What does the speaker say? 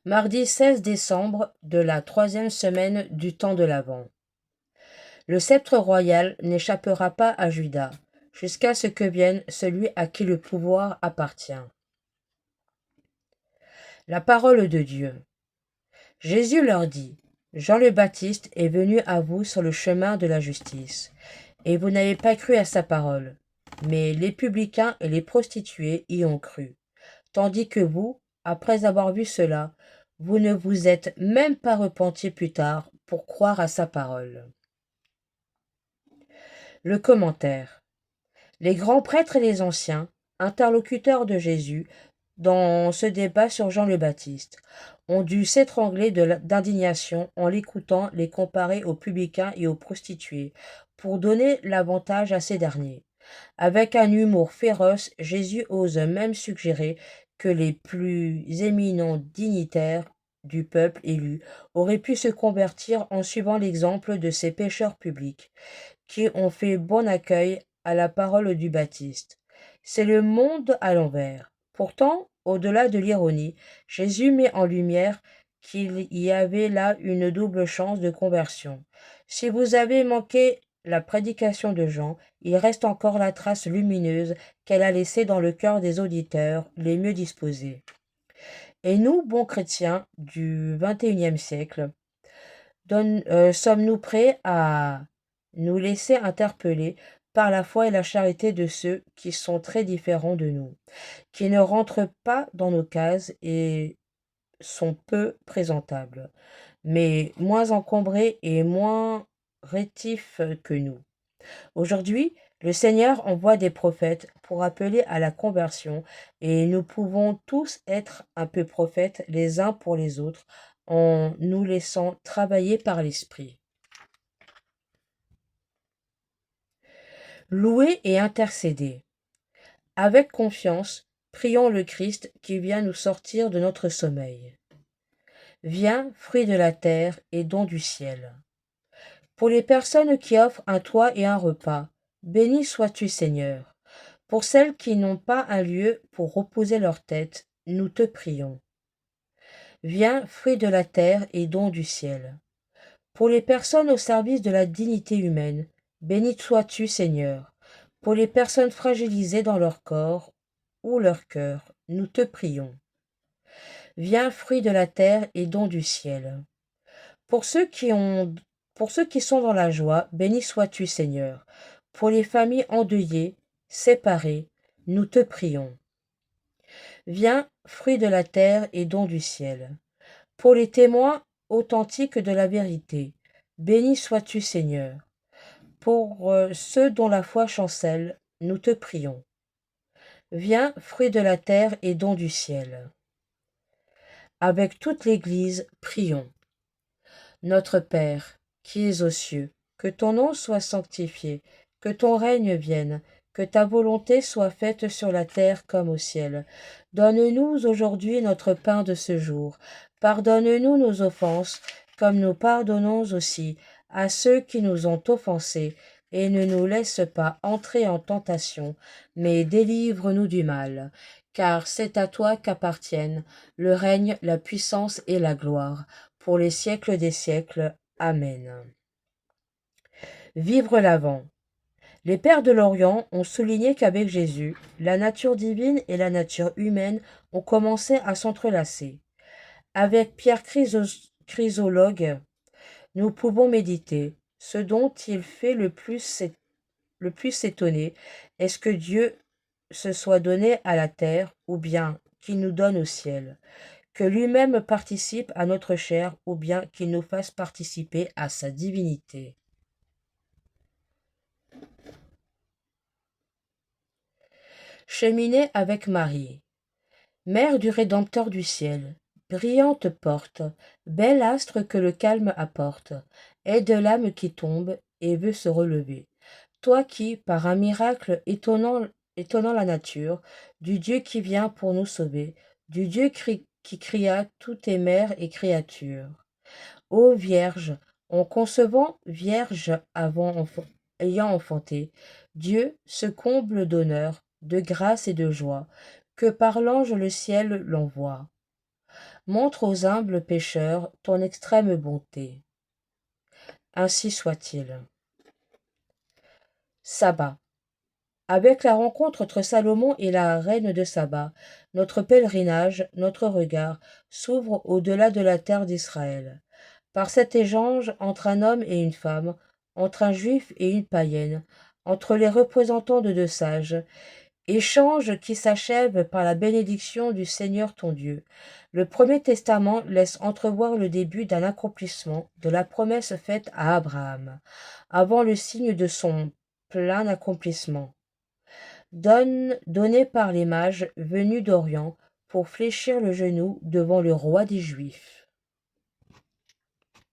Mardi 16 décembre de la troisième semaine du temps de l'Avent. Le sceptre royal n'échappera pas à Juda, jusqu'à ce que vienne celui à qui le pouvoir appartient. La parole de Dieu. Jésus leur dit, Jean le Baptiste est venu à vous sur le chemin de la justice, et vous n'avez pas cru à sa parole. Mais les publicains et les prostituées y ont cru, tandis que vous, après avoir vu cela, vous ne vous êtes même pas repentis plus tard pour croire à sa parole. Le commentaire. Les grands prêtres et les anciens, interlocuteurs de Jésus, dans ce débat sur Jean le Baptiste, ont dû s'étrangler d'indignation en l'écoutant les comparer aux publicains et aux prostituées, pour donner l'avantage à ces derniers. Avec un humour féroce, Jésus ose même suggérer que les plus éminents dignitaires du peuple élu auraient pu se convertir en suivant l'exemple de ces pécheurs publics, qui ont fait bon accueil à la parole du Baptiste. C'est le monde à l'envers. Pourtant, au-delà de l'ironie, Jésus met en lumière qu'il y avait là une double chance de conversion. Si vous avez manqué la prédication de Jean, il reste encore la trace lumineuse qu'elle a laissée dans le cœur des auditeurs les mieux disposés. Et nous, bons chrétiens du XXIe siècle, sommes-nous prêts à nous laisser interpeller par la foi et la charité de ceux qui sont très différents de nous, qui ne rentrent pas dans nos cases et sont peu présentables, mais moins encombrés et moins rétifs que nous. Aujourd'hui, le Seigneur envoie des prophètes pour appeler à la conversion, et nous pouvons tous être un peu prophètes les uns pour les autres en nous laissant travailler par l'Esprit. Louer et intercéder. Avec confiance, prions le Christ qui vient nous sortir de notre sommeil. Viens, fruit de la terre et don du ciel. Pour les personnes qui offrent un toit et un repas, béni sois-tu Seigneur. Pour celles qui n'ont pas un lieu pour reposer leur tête, nous te prions. Viens, fruit de la terre et don du ciel. Pour les personnes au service de la dignité humaine, béni sois-tu Seigneur. Pour les personnes fragilisées dans leur corps ou leur cœur, nous te prions. Viens, fruit de la terre et don du ciel. Pour ceux qui sont dans la joie, béni sois-tu Seigneur. Pour les familles endeuillées, séparées, nous te prions. Viens, fruit de la terre et don du ciel. Pour les témoins authentiques de la vérité, béni sois-tu Seigneur. Pour ceux dont la foi chancelle, nous te prions. Viens, fruit de la terre et don du ciel. Avec toute l'Église, prions. Notre Père, qui es aux cieux, que ton nom soit sanctifié, que ton règne vienne, que ta volonté soit faite sur la terre comme au ciel. Donne-nous aujourd'hui notre pain de ce jour. Pardonne-nous nos offenses, comme nous pardonnons aussi à ceux qui nous ont offensés, et ne nous laisse pas entrer en tentation, mais délivre-nous du mal. Car c'est à toi qu'appartiennent le règne, la puissance et la gloire, pour les siècles des siècles. Amen. Vivre l'Avent. Les pères de l'Orient ont souligné qu'avec Jésus, la nature divine et la nature humaine ont commencé à s'entrelacer. Avec Pierre Chrysologue, nous pouvons méditer. Ce dont il fait le plus s'étonner est-ce que Dieu se soit donné à la terre ou bien qu'il nous donne au ciel, que lui-même participe à notre chair ou bien qu'il nous fasse participer à sa divinité. Cheminer avec Marie. Mère du Rédempteur du ciel, brillante porte, bel astre que le calme apporte, aide l'âme qui tombe et veut se relever. Toi qui, par un miracle étonnant la nature, du Dieu qui vient pour nous sauver, du Dieu qui cria tout est mère et créature. Ô Vierge, en concevant Vierge ayant enfanté, Dieu se comble d'honneur, de grâce et de joie, que par l'ange le ciel l'envoie. montre aux humbles pécheurs ton extrême bonté. Ainsi soit-il. Sabbat. Avec la rencontre entre Salomon et la reine de Saba, notre pèlerinage, notre regard, s'ouvre au-delà de la terre d'Israël. Par cet échange entre un homme et une femme, entre un juif et une païenne, entre les représentants de deux sages, échange qui s'achève par la bénédiction du Seigneur ton Dieu. Le Premier Testament laisse entrevoir le début d'un accomplissement de la promesse faite à Abraham, avant le signe de son plein accomplissement. Donné par les mages venus d'Orient pour fléchir le genou devant le roi des Juifs.